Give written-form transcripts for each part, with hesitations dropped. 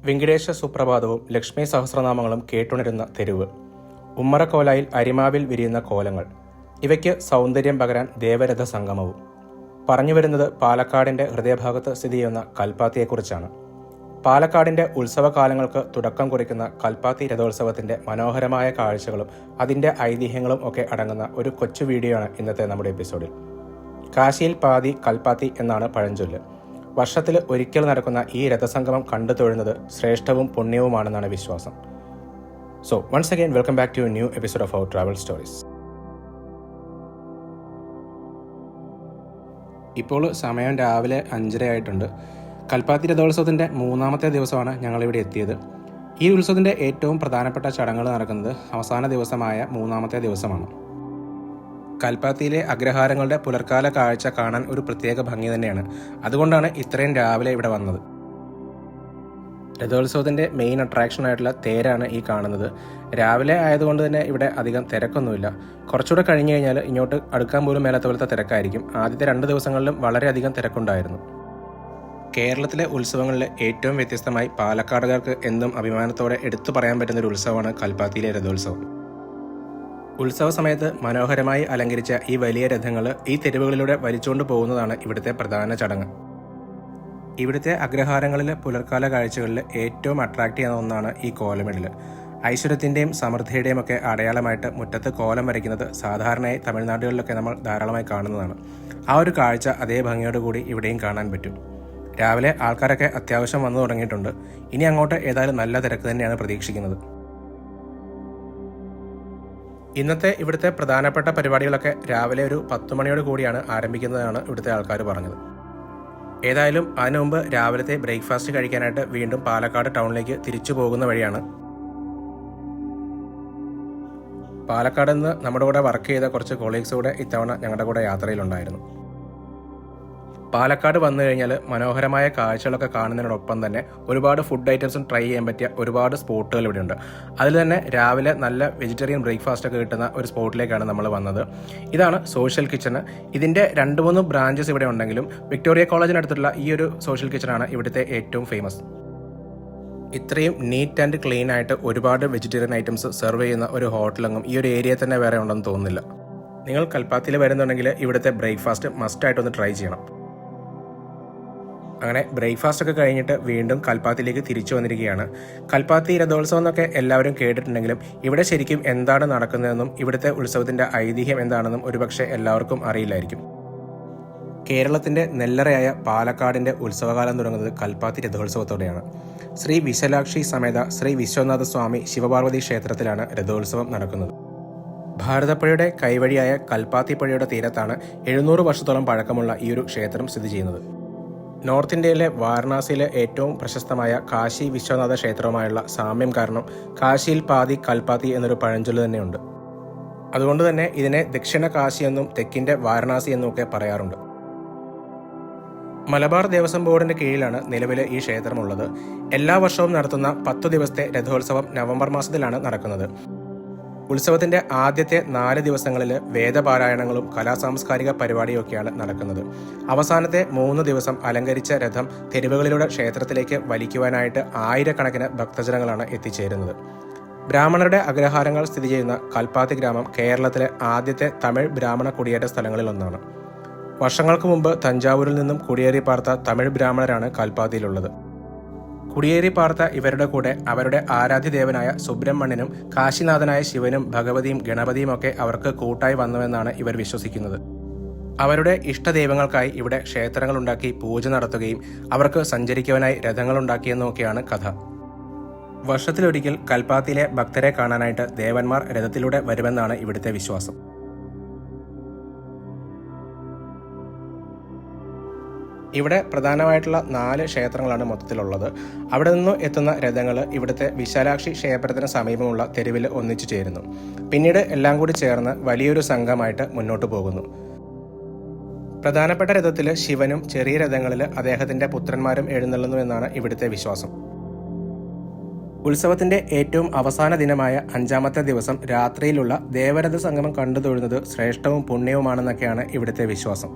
വെങ്കിടേശ സുപ്രഭാതവും ലക്ഷ്മി സഹസ്രനാമങ്ങളും കേട്ടുണരുന്ന തെരുവ്, ഉമ്മറക്കോലായിൽ അരിമാവിൽ വിരിയുന്ന കോലങ്ങൾ, ഇവയ്ക്ക് സൗന്ദര്യം പകരാൻ ദേവരഥ സംഗമവും. പറഞ്ഞു വരുന്നത് പാലക്കാടിൻ്റെ ഹൃദയഭാഗത്ത് സ്ഥിതി ചെയ്യുന്ന കൽപ്പാത്തിയെക്കുറിച്ചാണ്. പാലക്കാടിൻ്റെ ഉത്സവകാലങ്ങൾക്ക് തുടക്കം കുറിക്കുന്ന കൽപ്പാത്തി രഥോത്സവത്തിൻ്റെ മനോഹരമായ കാഴ്ചകളും അതിൻ്റെ ഐതിഹ്യങ്ങളും ഒക്കെ അടങ്ങുന്ന ഒരു കൊച്ചു വീഡിയോ ആണ് ഇന്നത്തെ നമ്മുടെ എപ്പിസോഡിൽ. കാശിയിൽ പാതി കൽപ്പാത്തി എന്നാണ് പഴഞ്ചൊല്ല്. വർഷത്തിൽ ഒരിക്കൽ നടക്കുന്ന ഈ രഥസംഗമം കണ്ടു തൊഴുന്നത് ശ്രേഷ്ഠവും പുണ്യവുമാണെന്നാണ് വിശ്വാസം. So once again welcome back to a new episode of our travel stories. ഇപ്പോൾ സമയം രാവിലെ 5:30 ആയിട്ടുണ്ട്. കൽപ്പാത്തി രഥോത്സവത്തിൻ്റെ 3ാമത്തെ ദിവസമാണ് ഞങ്ങളിവിടെ എത്തിയത്. ഈ ഉത്സവത്തിൻ്റെ ഏറ്റവും പ്രധാനപ്പെട്ട ചടങ്ങുകൾ നടക്കുന്നത് അവസാന ദിവസമായ 3ാമത്തെ ദിവസമാണ്. കൽപ്പാത്തിയിലെ അഗ്രഹാരങ്ങളുടെ പുലർക്കാല കാഴ്ച കാണാൻ ഒരു പ്രത്യേക ഭംഗി തന്നെയാണ്. അതുകൊണ്ടാണ് ഇത്രയും രാവിലെ ഇവിടെ വന്നത്. രഥോത്സവത്തിൻ്റെ മെയിൻ അട്രാക്ഷനായിട്ടുള്ള തേരാണ് ഈ കാണുന്നത്. രാവിലെ ആയതുകൊണ്ട് തന്നെ ഇവിടെ അധികം തിരക്കൊന്നുമില്ല. കുറച്ചുകൂടെ കഴിഞ്ഞ് കഴിഞ്ഞാൽ ഇങ്ങോട്ട് അടുക്കാൻ പോലും മേലാത്ത പോലത്തെ തിരക്കായിരിക്കും. ആദ്യത്തെ 2 ദിവസങ്ങളിലും വളരെയധികം തിരക്കുണ്ടായിരുന്നു. കേരളത്തിലെ ഉത്സവങ്ങളിൽ ഏറ്റവും വ്യത്യസ്തമായി പാലക്കാടുകാർക്ക് എന്നും അഭിമാനത്തോടെ എടുത്തു പറയാൻ പറ്റുന്ന ഒരു ഉത്സവമാണ് കൽപ്പാത്തിയിലെ രഥോത്സവം. ഉത്സവ സമയത്ത് മനോഹരമായി അലങ്കരിച്ച ഈ വലിയ രഥങ്ങൾ ഈ തെരുവുകളിലൂടെ വലിച്ചുകൊണ്ട് പോകുന്നതാണ് ഇവിടുത്തെ പ്രധാന ചടങ്ങ്. ഇവിടുത്തെ അഗ്രഹാരങ്ങളിലെ പുലർക്കാല കാഴ്ചകളിൽ ഏറ്റവും അട്രാക്ട് ചെയ്യുന്ന ഒന്നാണ് ഈ കോലമിടൽ. ഐശ്വര്യത്തിൻ്റെയും സമൃദ്ധിയുടെയും ഒക്കെ അടയാളമായിട്ട് മുറ്റത്ത് കോലം വരയ്ക്കുന്നത് സാധാരണയായി തമിഴ്നാടുകളിലൊക്കെ നമ്മൾ ധാരാളമായി കാണുന്നതാണ്. ആ ഒരു കാഴ്ച അതേ ഭംഗിയോടുകൂടി ഇവിടെയും കാണാൻ പറ്റും. രാവിലെ ആൾക്കാരൊക്കെ അത്യാവശ്യം വന്നു തുടങ്ങിയിട്ടുണ്ട്. ഇനി അങ്ങോട്ട് ഏതായാലും നല്ല തിരക്ക് തന്നെയാണ് പ്രതീക്ഷിക്കുന്നത്. ഇന്നത്തെ ഇവിടുത്തെ പ്രധാനപ്പെട്ട പരിപാടികളൊക്കെ രാവിലെ ഒരു 10 മണിയോട് കൂടിയാണ് ആരംഭിക്കുന്നതാണ് ഇവിടുത്തെ ആൾക്കാർ പറഞ്ഞത്. ഏതായാലും അതിനു മുമ്പ് രാവിലത്തെ ബ്രേക്ക്ഫാസ്റ്റ് കഴിക്കാനായിട്ട് വീണ്ടും പാലക്കാട് ടൗണിലേക്ക് തിരിച്ചു പോകുന്ന വഴിയാണ്. പാലക്കാട് നിന്ന് നമ്മുടെ കൂടെ വർക്ക് ചെയ്ത കുറച്ച് കൊളീഗ്സ് കൂടെ ഇത്തവണ ഞങ്ങളുടെ കൂടെ യാത്രയിലുണ്ടായിരുന്നു. പാലക്കാട് വന്നു കഴിഞ്ഞാൽ മനോഹരമായ കാഴ്ചകളൊക്കെ കാണുന്നതിനോടൊപ്പം തന്നെ ഒരുപാട് ഫുഡ് ഐറ്റംസും ട്രൈ ചെയ്യാൻ പറ്റിയ ഒരുപാട് സ്പോട്ടുകൾ ഇവിടെയുണ്ട്. അതിൽ തന്നെ രാവിലെ നല്ല വെജിറ്റേറിയൻ ബ്രേക്ക്ഫാസ്റ്റ് ഒക്കെ കിട്ടുന്ന ഒരു സ്പോട്ടിലേക്കാണ് നമ്മൾ വന്നത്. ഇതാണ് സോഷ്യൽ കിച്ചണ്. ഇതിൻ്റെ 2-3 ബ്രാഞ്ചസ് ഇവിടെ ഉണ്ടെങ്കിലും വിക്ടോറിയ കോളേജിനടുത്തുള്ള ഈ ഒരു സോഷ്യൽ കിച്ചണാണ് ഇവിടുത്തെ ഏറ്റവും ഫേമസ്. ഇത്രയും നീറ്റ് ആൻഡ് ക്ലീൻ ആയിട്ട് ഒരുപാട് വെജിറ്റേറിയൻ ഐറ്റംസ് സെർവ് ചെയ്യുന്ന ഒരു ഹോട്ടലൊന്നും ഈ ഒരു ഏരിയയിൽ തന്നെ വേറെ ഉണ്ടെന്ന് തോന്നുന്നില്ല. നിങ്ങൾ കൽപ്പാത്തിയിൽ വരുന്നുണ്ടെങ്കിൽ ഇവിടുത്തെ ബ്രേക്ക്ഫാസ്റ്റ് മസ്റ്റായിട്ടൊന്ന് ട്രൈ ചെയ്യണം. അങ്ങനെ ബ്രേക്ക്ഫാസ്റ്റ് ഒക്കെ കഴിഞ്ഞിട്ട് വീണ്ടും കൽപ്പാത്തിയിലേക്ക് തിരിച്ചു വന്നിരിക്കുകയാണ്. കൽപ്പാത്തി രഥോത്സവം എന്നൊക്കെ എല്ലാവരും കേട്ടിട്ടുണ്ടെങ്കിലും ഇവിടെ ശരിക്കും എന്താണ് നടക്കുന്നതെന്നും ഇവിടുത്തെ ഉത്സവത്തിൻ്റെ ഐതിഹ്യം എന്താണെന്നും ഒരുപക്ഷെ എല്ലാവർക്കും അറിയില്ലായിരിക്കും. കേരളത്തിൻ്റെ നെല്ലറയായ പാലക്കാടിൻ്റെ ഉത്സവകാലം തുടങ്ങുന്നത് കൽപ്പാത്തി രഥോത്സവത്തോടെയാണ്. ശ്രീ വിശാലാക്ഷി സമേത ശ്രീ വിശ്വനാഥ സ്വാമി ശിവപാർവതി ക്ഷേത്രത്തിലാണ് രഥോത്സവം നടക്കുന്നത്. ഭാരതപ്പുഴയുടെ കൈവഴിയായ കൽപ്പാത്തി പുഴയുടെ തീരത്താണ് 700 വർഷത്തോളം പഴക്കമുള്ള ഈ ഒരു ക്ഷേത്രം സ്ഥിതി ചെയ്യുന്നത്. നോർത്ത് ഇന്ത്യയിലെ വാരണാസിയിലെ ഏറ്റവും പ്രശസ്തമായ കാശി വിശ്വനാഥ ക്ഷേത്രവുമായുള്ള സാമ്യം കാരണം കാശിയിൽ പാതി കൽപ്പാത്തി എന്നൊരു പഴഞ്ചൊല്ല് തന്നെയുണ്ട്. അതുകൊണ്ട് തന്നെ ഇതിനെ ദക്ഷിണ കാശി എന്നും തെക്കിൻ്റെ വാരണാസി എന്നും ഒക്കെ പറയാറുണ്ട്. മലബാർ ദേവസ്വം ബോർഡിന്റെ കീഴിലാണ് നിലവിലെ ഈ ക്ഷേത്രമുള്ളത്. എല്ലാ വർഷവും നടത്തുന്ന 10 ദിവസത്തെ രഥോത്സവം നവംബർ മാസത്തിലാണ് നടക്കുന്നത്. ഉത്സവത്തിന്റെ ആദ്യത്തെ 4 ദിവസങ്ങളിൽ വേദപാരായണങ്ങളും കലാസാംസ്കാരിക പരിപാടിയൊക്കെയാണ് നടക്കുന്നത്. അവസാനത്തെ 3 ദിവസം അലങ്കരിച്ച രഥം തെരുവുകളിലൂടെ ക്ഷേത്രത്തിലേക്ക് വലിക്കുവാനായിട്ട് ആയിരക്കണക്കിന് ഭക്തജനങ്ങളാണ് എത്തിച്ചേരുന്നത്. ബ്രാഹ്മണരുടെ അഗ്രഹാരങ്ങൾ സ്ഥിതി ചെയ്യുന്ന കൽപ്പാത്തി ഗ്രാമം കേരളത്തിലെ ആദ്യത്തെ തമിഴ് ബ്രാഹ്മണ കുടിയേറ്റ സ്ഥലങ്ങളിൽ ഒന്നാണ്. വർഷങ്ങൾക്ക് മുമ്പ് തഞ്ചാവൂരിൽ നിന്നും കുടിയേറി പാർത്ത തമിഴ് ബ്രാഹ്മണരാണ് കൽപ്പാത്തിയിലുള്ളത്. കുടിയേറി പാർത്ത ഇവരുടെ കൂടെ അവരുടെ ആരാധ്യദേവനായ സുബ്രഹ്മണ്യനും കാശിനാഥനായ ശിവനും ഭഗവതിയും ഗണപതിയും ഒക്കെ അവർക്ക് കൂട്ടായി വന്നുവെന്നാണ് ഇവർ വിശ്വസിക്കുന്നത്. അവരുടെ ഇഷ്ടദൈവങ്ങൾക്കായി ഇവിടെ ക്ഷേത്രങ്ങളുണ്ടാക്കി പൂജ നടത്തുകയും അവർക്ക് സഞ്ചരിക്കുവാനായി രഥങ്ങളുണ്ടാക്കിയെന്നൊക്കെയാണ് കഥ. വർഷത്തിലൊരിക്കൽ കൽപ്പാത്തിയിലെ ഭക്തരെ കാണാനായിട്ട് ദേവന്മാർ രഥത്തിലൂടെ വരുമെന്നാണ് ഇവിടുത്തെ വിശ്വാസം. ഇവിടെ പ്രധാനമായിട്ടുള്ള 4 ക്ഷേത്രങ്ങളാണ് മൊത്തത്തിലുള്ളത്. അവിടെ നിന്നും എത്തുന്ന രഥങ്ങൾ ഇവിടുത്തെ വിശാലാക്ഷി ക്ഷേത്രത്തിന് സമീപമുള്ള തെരുവിൽ ഒന്നിച്ചു ചേരുന്നു. പിന്നീട് എല്ലാം കൂടി ചേർന്ന് വലിയൊരു സംഘമായിട്ട് മുന്നോട്ട് പോകുന്നു. പ്രധാനപ്പെട്ട രഥത്തിൽ ശിവനും ചെറിയ രഥങ്ങളിൽ അദ്ദേഹത്തിൻ്റെ പുത്രന്മാരും എഴുന്നള്ളുന്നു എന്നാണ് ഇവിടുത്തെ വിശ്വാസം. ഉത്സവത്തിന്റെ ഏറ്റവും അവസാന ദിനമായ 5ാമത്തെ ദിവസം രാത്രിയിലുള്ള ദേവരഥ സംഗമം കണ്ടു തൊഴുന്നത് ശ്രേഷ്ഠവും പുണ്യവുമാണെന്നൊക്കെയാണ് ഇവിടുത്തെ വിശ്വാസം.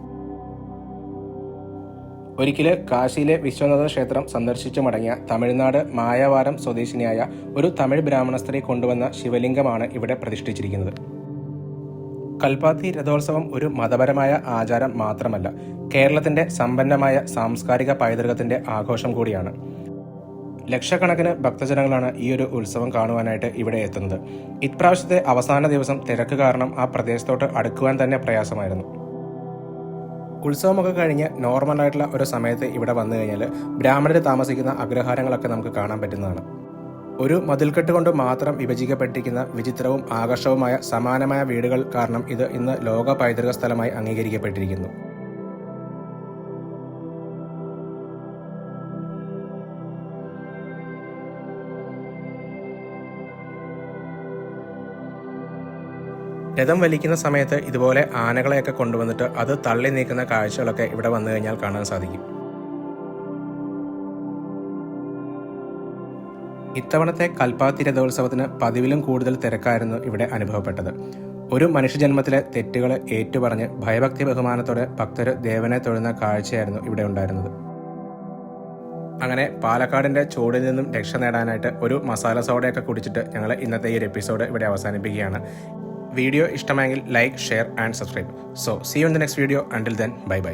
ഒരിക്കൽ കാശിയിലെ വിശ്വനാഥ ക്ഷേത്രം സന്ദർശിച്ചു മടങ്ങിയ തമിഴ്നാട് മായാവാരം സ്വദേശിനിയായ ഒരു തമിഴ് ബ്രാഹ്മണ സ്ത്രീ കൊണ്ടുവന്ന ശിവലിംഗമാണ് ഇവിടെ പ്രതിഷ്ഠിച്ചിരിക്കുന്നത്. കൽപ്പാത്തി രഥോത്സവം ഒരു മതപരമായ ആചാരം മാത്രമല്ല, കേരളത്തിന്റെ സമ്പന്നമായ സാംസ്കാരിക പൈതൃകത്തിന്റെ ആഘോഷം കൂടിയാണ്. ലക്ഷക്കണക്കിന് ഭക്തജനങ്ങളാണ് ഈ ഒരു ഉത്സവം കാണുവാനായിട്ട് ഇവിടെ എത്തുന്നത്. ഇപ്രാവശ്യത്തെ അവസാന ദിവസം തിരക്ക് കാരണം ആ പ്രദേശത്തോട്ട് അടുക്കുവാൻ തന്നെ പ്രയാസമായിരുന്നു. ഉത്സവമൊക്കെ കഴിഞ്ഞ് നോർമലായിട്ടുള്ള ഒരു സമയത്ത് ഇവിടെ വന്നു കഴിഞ്ഞാൽ ബ്രാഹ്മണർ താമസിക്കുന്ന അഗ്രഹാരങ്ങളൊക്കെ നമുക്ക് കാണാൻ പറ്റുന്നതാണ്. ഒരു മതിൽക്കെട്ട് കൊണ്ട് മാത്രം വിഭജിക്കപ്പെട്ടിരിക്കുന്ന വിചിത്രവും ആകർഷകവുമായ സമാനമായ വീടുകൾ കാരണം ഇത് ഇന്ന് ലോക പൈതൃക സ്ഥലമായി അംഗീകരിക്കപ്പെട്ടിരിക്കുന്നു. രഥം വലിക്കുന്ന സമയത്ത് ഇതുപോലെ ആനകളെയൊക്കെ കൊണ്ടുവന്നിട്ട് അത് തള്ളി നീക്കുന്ന കാഴ്ചകളൊക്കെ ഇവിടെ വന്നു കഴിഞ്ഞാൽ കാണാൻ സാധിക്കും. ഇത്തവണത്തെ കൽപ്പാത്തി രഥോത്സവത്തിന് പതിവിലും കൂടുതൽ തിരക്കായിരുന്നു ഇവിടെ അനുഭവപ്പെട്ടത്. ഒരു മനുഷ്യജന്മത്തിലെ തെറ്റുകൾ ഏറ്റുപറഞ്ഞ് ഭയഭക്തി ബഹുമാനത്തോടെ ഭക്തർ ദേവനെ തൊഴുന്ന കാഴ്ചയായിരുന്നു ഇവിടെ ഉണ്ടായിരുന്നത്. അങ്ങനെ പാലക്കാടിന്റെ ചൂടിൽ നിന്നും രക്ഷ നേടാനായിട്ട് ഒരു മസാല സോഡയൊക്കെ കുടിച്ചിട്ട് ഞങ്ങൾ ഇന്നത്തെ ഈ ഒരു എപ്പിസോഡ് ഇവിടെ അവസാനിപ്പിക്കുകയാണ്. വീഡിയോ ഇഷ്ടമായെങ്കിൽ like, share and subscribe. So see you in the next video. Until then, bye by.